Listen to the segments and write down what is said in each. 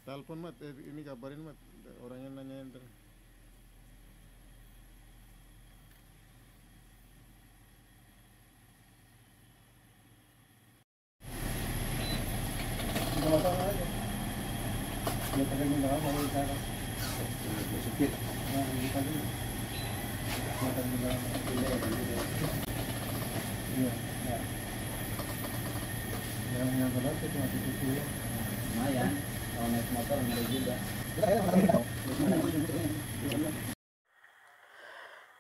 Telepon mat, ini kabarin mat, orangnya nanyain terus. Nggak masalah aja. Dia pakai minta apa mau cara? Sedikit. Nah, ini kan ini. Buatan juga. Iya, ya. Yang benar itu cuma itu ya. Lumayan. Kalau naik motor ngeri juga.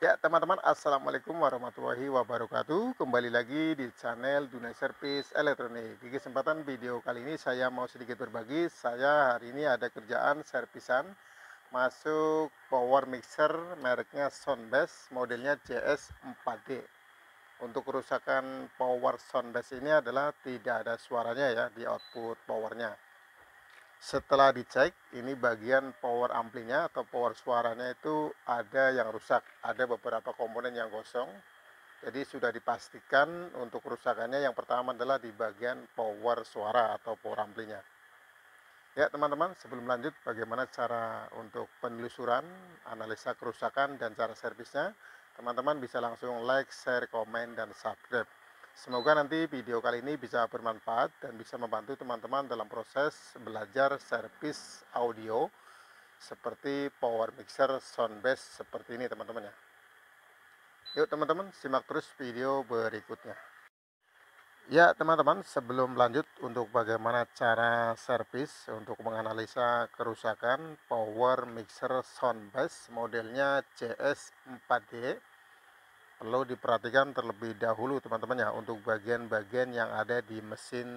Ya teman-teman, assalamualaikum warahmatullahi wabarakatuh. Kembali lagi di channel Dunia Servis Elektronik. Di kesempatan video kali ini saya mau sedikit berbagi. Saya hari ini ada kerjaan servisan masuk power mixer mereknya Soundbass, modelnya JS4D. Untuk kerusakan power Soundbass ini adalah tidak ada suaranya ya di output powernya. Setelah dicek, ini bagian power amplinya atau power suaranya itu ada yang rusak, ada beberapa komponen yang kosong. Jadi sudah dipastikan untuk kerusakannya yang pertama adalah di bagian power suara atau power amplinya. Ya teman-teman, sebelum lanjut bagaimana cara untuk penelusuran, analisa kerusakan dan cara servisnya, teman-teman bisa langsung like, share, komen, dan subscribe. Semoga nanti video kali ini bisa bermanfaat dan bisa membantu teman-teman dalam proses belajar servis audio seperti power mixer Soundbass seperti ini teman-teman ya. Yuk teman-teman, simak terus video berikutnya. Ya teman-teman, sebelum lanjut untuk bagaimana cara servis untuk menganalisa kerusakan power mixer Soundbass modelnya JS4D, perlu diperhatikan terlebih dahulu teman-teman ya untuk bagian-bagian yang ada di mesin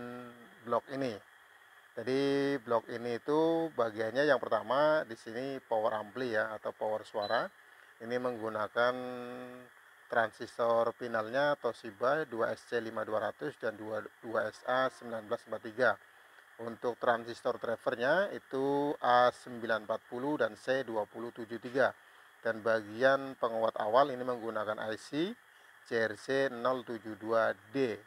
blok ini. Jadi blok ini itu bagiannya yang pertama di sini power ampli ya atau power suara. Ini menggunakan transistor finalnya Toshiba 2SC5200 dan 2SA1943. Untuk transistor drivernya itu A940 dan C2073. Dan bagian penguat awal ini menggunakan IC CRC072D.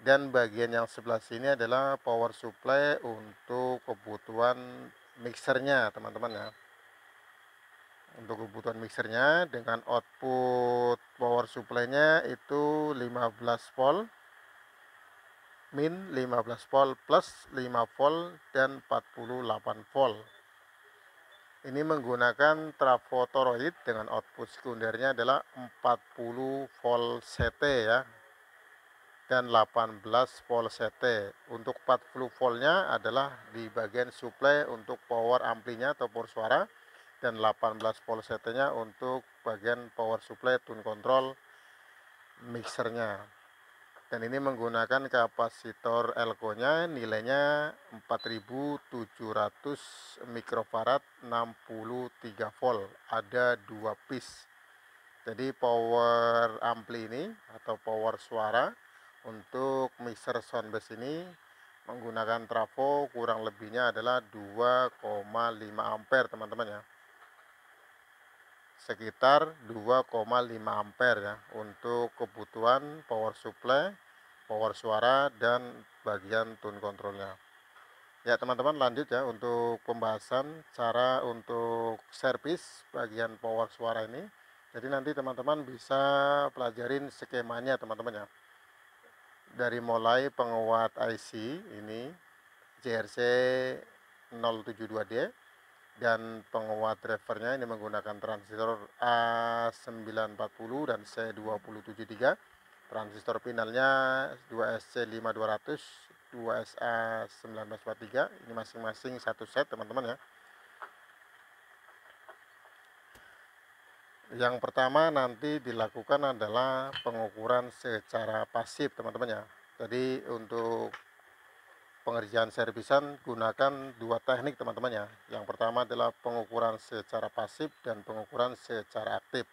Dan bagian yang sebelah sini adalah power supply untuk kebutuhan mixernya teman-teman ya. Untuk kebutuhan mixernya dengan output power supply-nya itu 15 volt, min 15 volt, plus 5 volt, dan 48 volt. Ini menggunakan trafo toroid dengan output sekundernya adalah 40 volt CT ya, dan 18 volt CT. Untuk 40 voltnya adalah di bagian supply untuk power amplinya atau power suara, dan 18 volt CT-nya untuk bagian power supply tune control mixernya. Dan ini menggunakan kapasitor Elco-nya nilainya 4700 mikrofarad 63 volt, ada 2 piece. Jadi power ampli ini atau power suara untuk mixer Soundbass ini menggunakan trafo kurang lebihnya adalah 2,5 ampere teman-teman ya. Sekitar 2,5 ampere ya untuk kebutuhan power supply, power suara, dan bagian tune controlnya. Ya teman-teman, lanjut ya untuk pembahasan cara untuk servis bagian power suara ini. Jadi nanti teman-teman bisa pelajarin skemanya teman-teman ya. Dari mulai penguat IC ini JRC 072D, dan penguat drivernya ini menggunakan transistor A940 dan C2073. Transistor finalnya 2SC5200, 2SA1943. Ini masing-masing satu set teman-teman ya. Yang pertama nanti dilakukan adalah pengukuran secara pasif teman-teman ya. Jadi untuk pengerjaan servisan gunakan dua teknik teman-teman ya. Yang pertama adalah pengukuran secara pasif dan pengukuran secara aktif.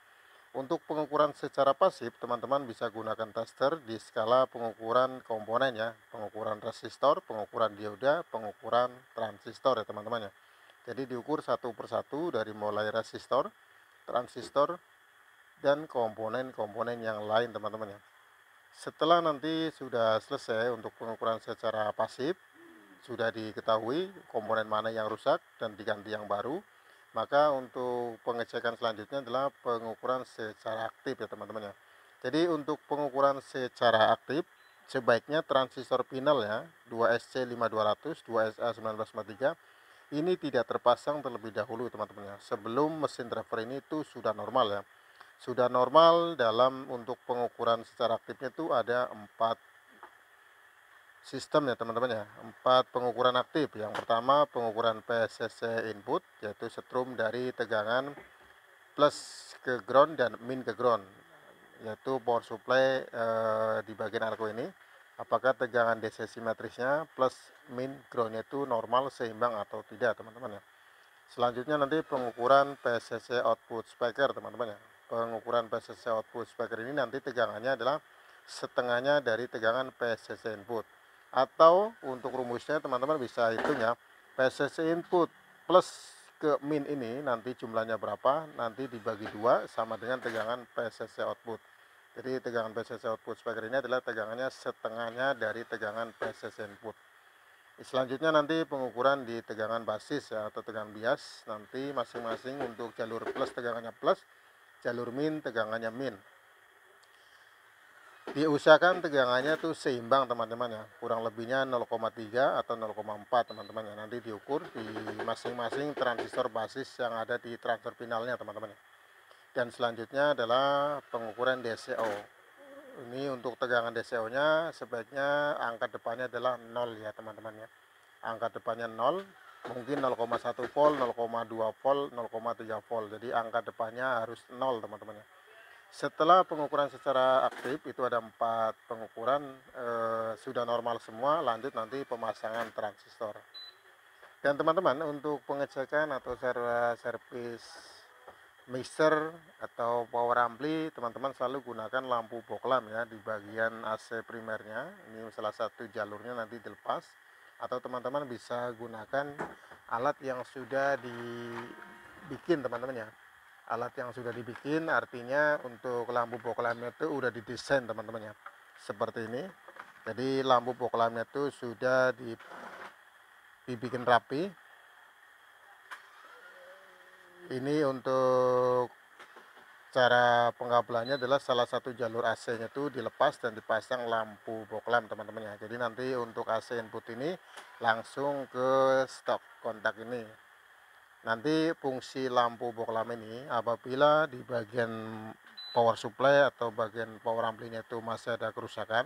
Untuk pengukuran secara pasif teman-teman bisa gunakan tester di skala pengukuran komponen ya, pengukuran resistor, pengukuran dioda, pengukuran transistor ya teman-teman ya. Jadi diukur satu persatu dari mulai resistor, transistor, dan komponen-komponen yang lain teman-teman ya. Setelah nanti sudah selesai untuk pengukuran secara pasif, sudah diketahui komponen mana yang rusak dan diganti yang baru, maka untuk pengecekan selanjutnya adalah pengukuran secara aktif ya teman-teman ya. Jadi untuk pengukuran secara aktif, sebaiknya transistor pinalnya 2SC5200, 2SA1943 ini tidak terpasang terlebih dahulu teman-teman ya, sebelum mesin driver ini itu sudah normal ya. Sudah normal dalam untuk pengukuran secara aktifnya itu ada 4 sistem ya teman-teman ya, 4 pengukuran aktif. Yang pertama pengukuran PSCC input, yaitu setrum dari tegangan plus ke ground dan min ke ground, yaitu power supply di bagian arco ini, apakah tegangan DC simetrisnya plus min groundnya itu normal seimbang atau tidak teman-teman ya. Selanjutnya nanti pengukuran PSCC output speaker teman-teman ya. Pengukuran PSCC output speaker ini nanti tegangannya adalah setengahnya dari tegangan PSCC input, atau untuk rumusnya teman-teman bisa hitung ya, PSCC input plus ke min ini nanti jumlahnya berapa, nanti dibagi 2 sama dengan tegangan PSCC output. Jadi tegangan PSCC output speaker ini adalah tegangannya setengahnya dari tegangan PSCC input. Selanjutnya nanti pengukuran di tegangan basis ya, atau tegangan bias, nanti masing-masing untuk jalur plus tegangannya plus, jalur min tegangannya min. Diusahakan tegangannya tuh seimbang teman-teman ya, kurang lebihnya 0,3 atau 0,4 teman-teman ya. Nanti diukur di masing-masing transistor basis yang ada di transistor finalnya teman-teman ya. Dan selanjutnya adalah pengukuran DCO. Ini untuk tegangan DCO nya sebaiknya angka depannya adalah 0 ya teman-teman ya. Angka depannya 0, mungkin 0,1 volt, 0,2 volt, 0,3 volt. Jadi angka depannya harus 0 teman-teman ya. Setelah pengukuran secara aktif itu ada 4 pengukuran sudah normal semua, lanjut nanti pemasangan transistor. Dan teman-teman untuk pengecekan atau servis mixer atau power ampli, teman-teman selalu gunakan lampu boklam ya di bagian AC primernya. Ini salah satu jalurnya nanti dilepas, atau teman-teman bisa gunakan alat yang sudah dibikin teman-teman ya. Alat yang sudah dibikin artinya untuk lampu boklamnya itu udah didesain teman-teman ya, seperti ini. Jadi lampu boklamnya itu sudah dibikin rapi. Ini untuk cara pengkabelannya adalah salah satu jalur AC-nya itu dilepas dan dipasang lampu boklam teman-teman ya. Jadi nanti untuk AC input ini langsung ke stop kontak ini. Nanti fungsi lampu boklam ini apabila di bagian power supply atau bagian power amplinya itu masih ada kerusakan,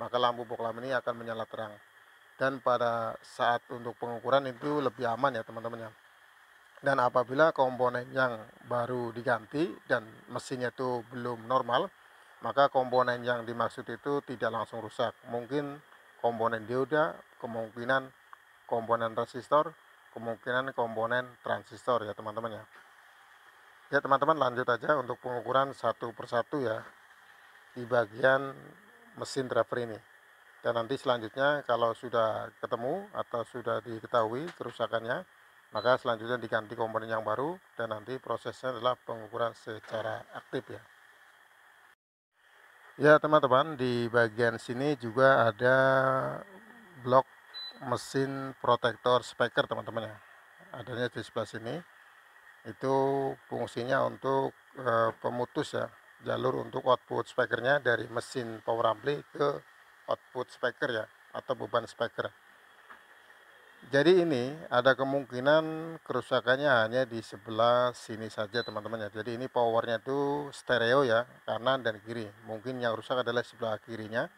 maka lampu boklam ini akan menyala terang. Dan pada saat untuk pengukuran itu lebih aman ya teman-teman ya. Dan apabila komponen yang baru diganti dan mesinnya itu belum normal, maka komponen yang dimaksud itu tidak langsung rusak. Mungkin komponen dioda, kemungkinan komponen resistor, kemungkinan komponen transistor ya teman-teman ya. Ya teman-teman, lanjut aja untuk pengukuran satu persatu ya di bagian mesin driver ini. Dan nanti selanjutnya kalau sudah ketemu atau sudah diketahui kerusakannya, maka selanjutnya diganti komponen yang baru dan nanti prosesnya adalah pengukuran secara aktif ya. Ya teman-teman, di bagian sini juga ada blok mesin protektor speaker teman-teman ya. Adanya di sebelah sini. Itu fungsinya untuk pemutus ya, jalur untuk output speakernya dari mesin power ampli ke output speaker ya, atau beban speaker. Jadi ini ada kemungkinan kerusakannya hanya di sebelah sini saja teman-teman ya. Jadi ini powernya itu stereo ya, kanan dan kiri. Mungkin yang rusak adalah sebelah kirinya.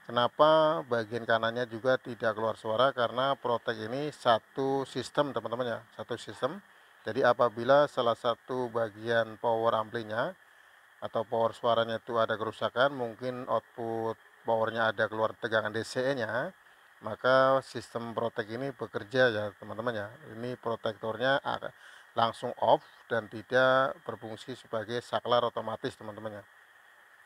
Kenapa bagian kanannya juga tidak keluar suara? Karena Protek ini satu sistem teman-teman ya, satu sistem. Jadi apabila salah satu bagian power amplinya atau power suaranya itu ada kerusakan, mungkin output powernya ada keluar tegangan DC-nya, maka sistem Protek ini bekerja ya teman-teman ya. Ini protektornya langsung off dan tidak berfungsi sebagai saklar otomatis teman-teman ya.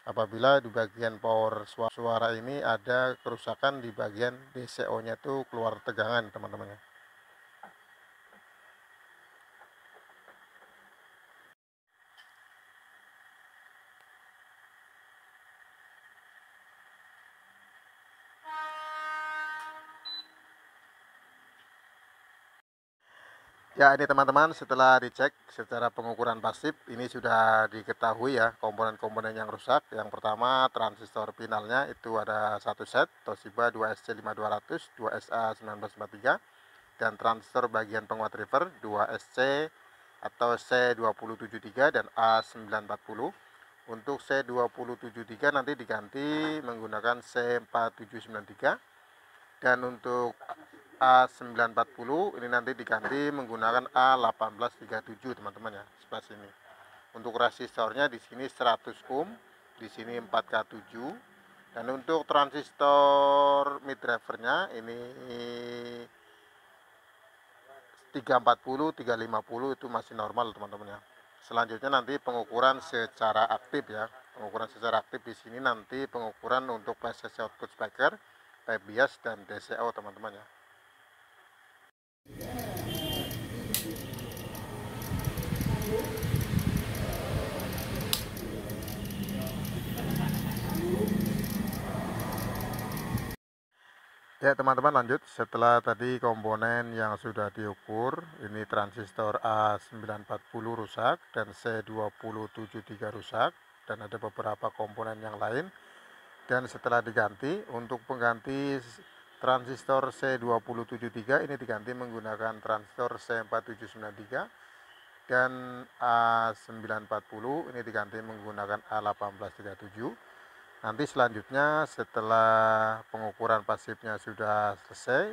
Apabila di bagian power suara ini ada kerusakan di bagian DCO-nya itu keluar tegangan teman-teman ya. Ya, ini teman-teman, setelah dicek secara pengukuran pasif, ini sudah diketahui ya komponen-komponen yang rusak. Yang pertama, transistor finalnya itu ada satu set Toshiba 2SC5200, 2SA1943, dan transistor bagian penguat river 2SC atau C2073 dan A940. Untuk C2073 nanti diganti menggunakan C4793, dan untuk A940 ini nanti diganti menggunakan A1837 teman-teman ya, sebelah sini. Untuk resistornya di sini 100 ohm, di sini 4K7. Dan untuk transistor mid drivernya ini 340, 350 itu masih normal teman-teman ya. Selanjutnya nanti pengukuran secara aktif ya. Pengukuran secara aktif di sini nanti pengukuran untuk PCC output speaker, pipe bias dan DCO teman-teman ya. Ya teman-teman, lanjut. Setelah tadi komponen yang sudah diukur, ini transistor A940 rusak dan C2073 rusak, dan ada beberapa komponen yang lain. Dan setelah diganti, untuk pengganti transistor C2073 ini diganti menggunakan transistor C4793, dan A940 ini diganti menggunakan A1837. Nanti selanjutnya setelah pengukuran pasifnya sudah selesai,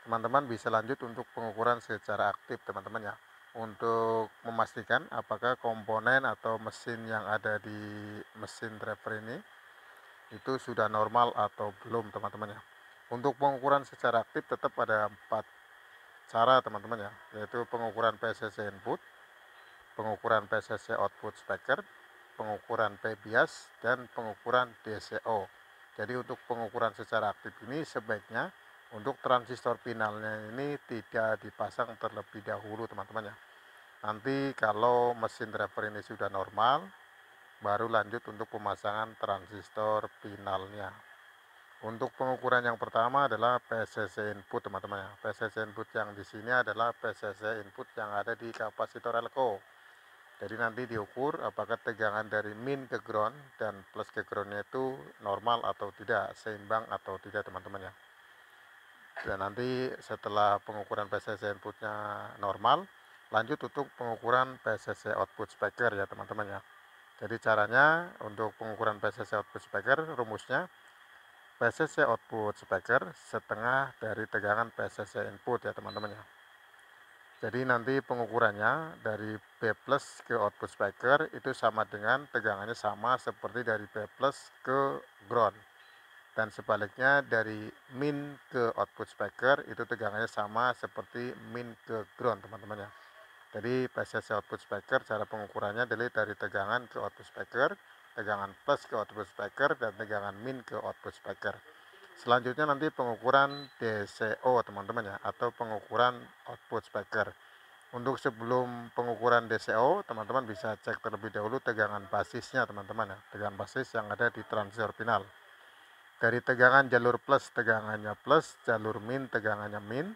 teman-teman bisa lanjut untuk pengukuran secara aktif teman-teman ya. Untuk memastikan apakah komponen atau mesin yang ada di mesin driver ini itu sudah normal atau belum teman-teman ya. Untuk pengukuran secara aktif tetap ada 4 cara teman-teman ya, yaitu pengukuran PCC input, pengukuran PCC output speaker, pengukuran P bias, dan pengukuran DCO. Jadi untuk pengukuran secara aktif ini sebaiknya untuk transistor finalnya ini tidak dipasang terlebih dahulu teman-teman ya. Nanti kalau mesin driver ini sudah normal, baru lanjut untuk pemasangan transistor finalnya. Untuk pengukuran yang pertama adalah PCC input teman-teman ya. PCC input yang di sini adalah PCC input yang ada di kapasitor elko. Jadi nanti diukur apakah tegangan dari min ke ground dan plus ke groundnya itu normal atau tidak, seimbang atau tidak teman-teman ya. Dan nanti setelah pengukuran PCC inputnya normal, lanjut untuk pengukuran PCC output speaker ya teman-teman ya. Jadi caranya untuk pengukuran PCC output speaker, rumusnya PCC output speaker setengah dari tegangan PCC input ya teman-teman ya. Jadi nanti pengukurannya dari B plus ke output speaker itu sama dengan tegangannya sama seperti dari B plus ke ground. Dan sebaliknya dari min ke output speaker itu tegangannya sama seperti min ke ground teman-teman ya. Jadi PCC output speaker cara pengukurannya dari tegangan ke output speaker, tegangan plus ke output speaker, dan tegangan min ke output speaker. Selanjutnya nanti pengukuran DCO teman-teman ya, atau pengukuran output speaker. Untuk sebelum pengukuran DCO, teman-teman bisa cek terlebih dahulu tegangan basisnya teman-teman ya, tegangan basis yang ada di transistor final. Dari tegangan jalur plus tegangannya plus, jalur min tegangannya min,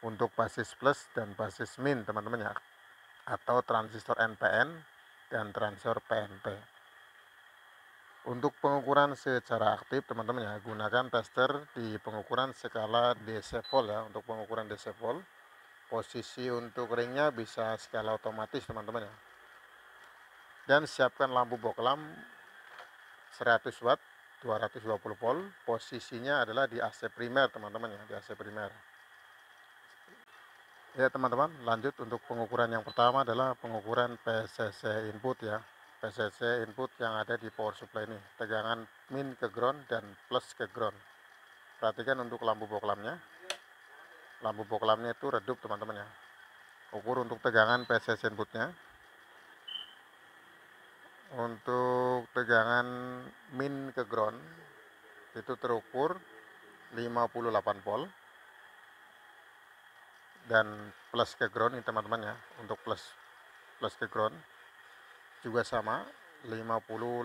untuk basis plus dan basis min teman-teman ya, atau transistor NPN dan transistor PNP. Untuk pengukuran secara aktif teman-teman ya, gunakan tester di pengukuran skala DC volt ya. Untuk pengukuran DC volt, posisi untuk ringnya bisa skala otomatis teman-teman ya. Dan siapkan lampu boklam 100 watt 220 volt. Posisinya adalah di AC primer teman-teman ya, di AC primer. Ya teman-teman, lanjut untuk pengukuran yang pertama adalah pengukuran PCC input ya. PCC input yang ada di power supply ini, tegangan min ke ground dan plus ke ground. Perhatikan untuk lampu boklamnya. Lampu boklamnya itu redup teman-teman ya. Ukur untuk tegangan PCC inputnya. Untuk tegangan min ke ground itu terukur 58 volt, dan plus ke ground ini teman-teman ya. Untuk plus ke ground juga sama 58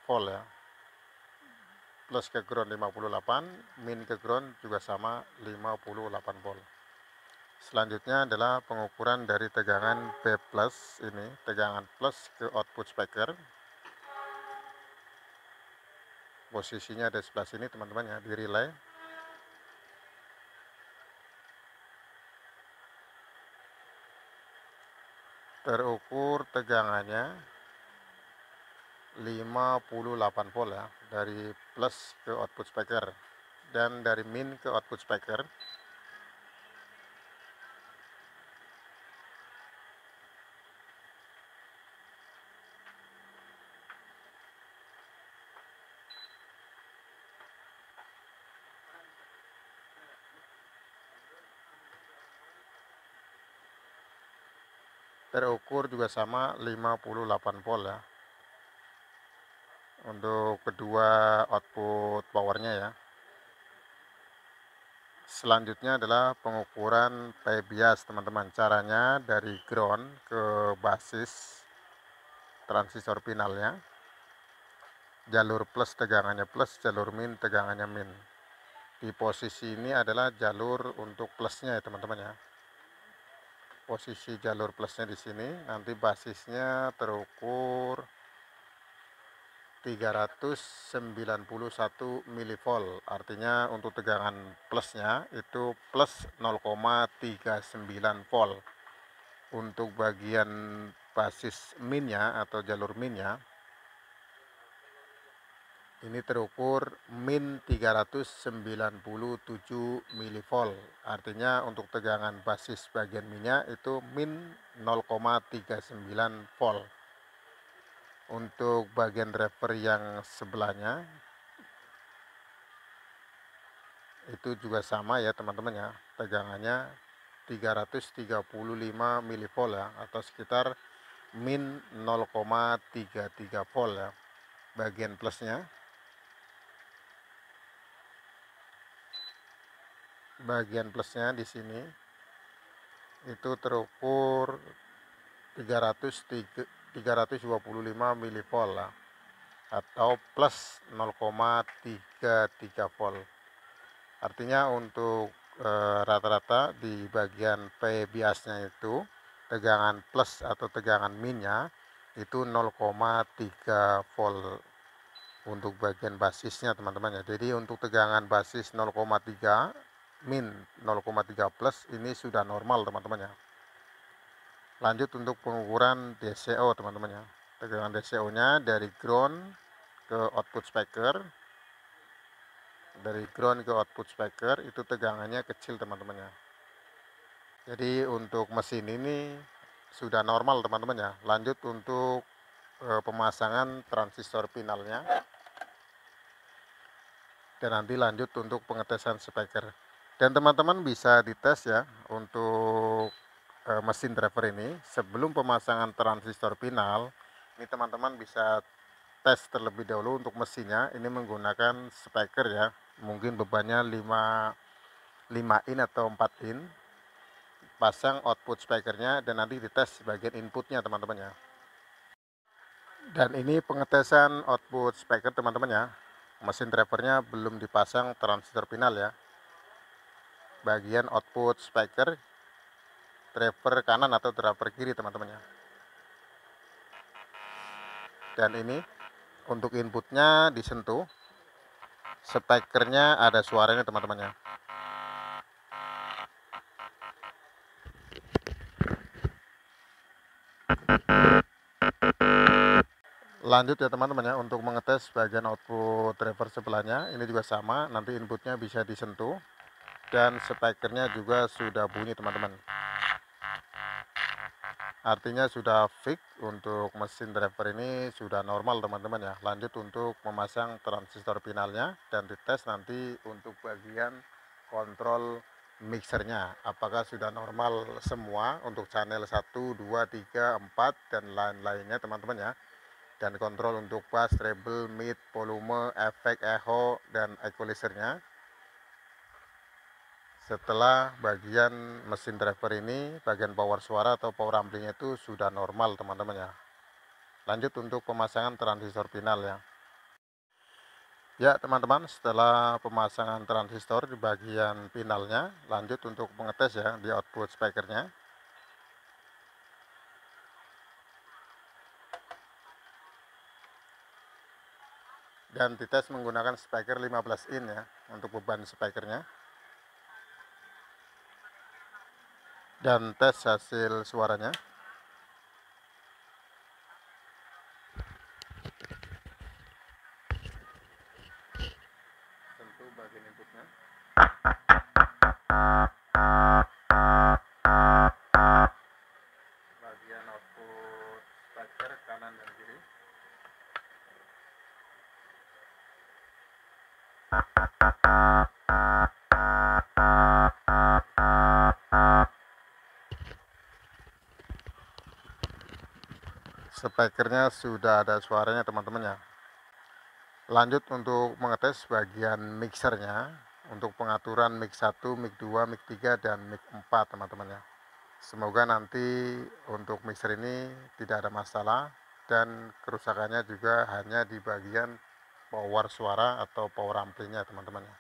volt ya. Plus ke ground 58, min ke ground juga sama 58 volt. Selanjutnya adalah pengukuran dari tegangan B plus ini, tegangan plus ke output speaker. Posisinya ada sebelah sini teman-teman ya, di relay. Terukur tegangannya 58 volt ya, dari plus ke output speaker dan dari min ke output speaker. Terukur juga sama 58 volt ya, untuk kedua output powernya ya. Selanjutnya adalah pengukuran P bias teman-teman. Caranya dari ground ke basis transistor finalnya, jalur plus tegangannya plus, jalur min tegangannya min. Di posisi ini adalah jalur untuk plusnya ya teman-teman ya. Posisi jalur plusnya di sini, nanti basisnya terukur 391 mV. Artinya untuk tegangan plusnya itu plus 0,39 volt. Untuk bagian basis minnya atau jalur minnya ini terukur min 397 mV. Artinya untuk tegangan basis bagian minnya itu min 0,39 volt. Untuk bagian driver yang sebelahnya itu juga sama ya teman-teman ya, tegangannya 335 mV ya, atau sekitar min 0,33 volt ya bagian plusnya. Bagian plusnya di sini itu terukur 325 mV lah, atau plus 0,33 volt. Artinya untuk rata-rata di bagian P biasnya itu tegangan plus atau tegangan minnya itu 0,3 volt untuk bagian basisnya teman-teman ya. Jadi untuk tegangan basis 0,3 min 0,3 plus ini sudah normal teman-teman ya. Lanjut untuk pengukuran DCO teman-teman ya. Tegangan DCO nya dari ground ke output speaker, dari ground ke output speaker itu tegangannya kecil teman-teman ya. Jadi untuk mesin ini sudah normal teman-teman ya. Lanjut untuk pemasangan transistor finalnya, dan nanti lanjut untuk pengetesan speaker. Dan teman-teman bisa dites ya untuk mesin driver ini sebelum pemasangan transistor final. Ini teman-teman bisa tes terlebih dahulu untuk mesinnya. Ini menggunakan speaker ya, mungkin bebannya 5 in atau 4 in. Pasang output speakernya dan nanti dites bagian inputnya teman-teman ya. Dan ini pengetesan output speaker teman-teman ya. Mesin drivernya belum dipasang transistor final ya. Bagian output speaker driver kanan atau driver kiri teman-teman ya. Dan ini untuk inputnya disentuh, speakernya ada suaranya teman-teman ya. Lanjut ya teman-teman ya, untuk mengetes bagian output driver sebelahnya ini juga sama, nanti inputnya bisa disentuh dan speakernya juga sudah bunyi teman-teman. Artinya sudah fix untuk mesin driver ini sudah normal teman-teman ya. Lanjut untuk memasang transistor finalnya dan dites nanti untuk bagian kontrol mixernya apakah sudah normal semua untuk channel 1, 2, 3, 4 dan lain-lainnya teman-teman ya. Dan kontrol untuk bass, treble, mid, volume, efek, echo dan equalizernya. Setelah bagian mesin driver ini, bagian power suara atau power amplinya itu sudah normal teman-teman ya. Lanjut untuk pemasangan transistor final ya. Ya teman-teman, setelah pemasangan transistor di bagian finalnya, lanjut untuk mengetes ya di output speakernya. Dan dites menggunakan speaker 15 in ya untuk beban speakernya. Dan tes hasil suaranya. Tentu bagian inputnya. Bagian output speaker kanan dan kiri. Speakernya sudah ada suaranya teman-teman ya. Lanjut untuk mengetes bagian mixernya untuk pengaturan mic 1, mic 2, mic 3 dan mic 4 teman-teman ya. Semoga nanti untuk mixer ini tidak ada masalah dan kerusakannya juga hanya di bagian power suara atau power amplinya teman-teman ya.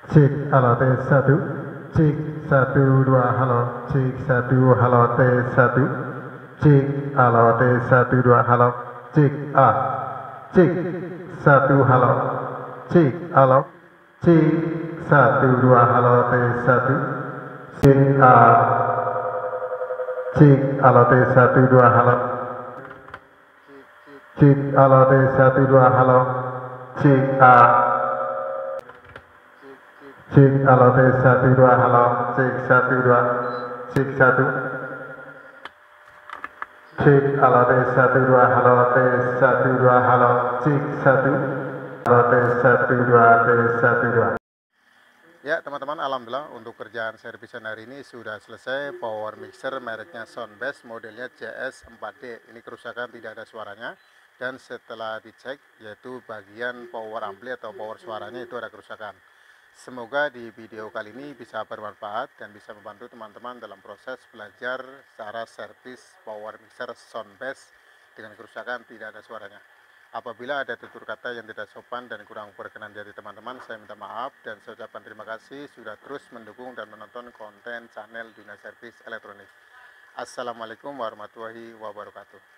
Cek halo T1, cek 1 2 halo, cek 1 halo T1, cek halo T1 2 halo, cek A, cek 1 halo, cek halo, cek 1 2 halo T1, cek A, cek halo T1 2 halo, cek halo T1 2 halo, cek A. Cek halo T1 2 halo, cek 1 2, cek 1, cek halo T1 2 halo, T1 2 halo, cek 1, halo T1 2 T1 2. Ya teman-teman, alhamdulillah untuk kerjaan servisan hari ini sudah selesai. Power mixer mereknya Soundbest, modelnya JS4D. Ini kerusakan, tidak ada suaranya. Dan setelah dicek, yaitu bagian power ampli atau power suaranya itu ada kerusakan. Semoga di video kali ini bisa bermanfaat dan bisa membantu teman-teman dalam proses belajar cara servis power mixer Soundbest dengan kerusakan tidak ada suaranya. Apabila ada tutur kata yang tidak sopan dan kurang berkenan dari teman-teman, saya minta maaf dan saya ucapkan terima kasih sudah terus mendukung dan menonton konten channel Dunia Servis Elektronik. Assalamualaikum warahmatullahi wabarakatuh.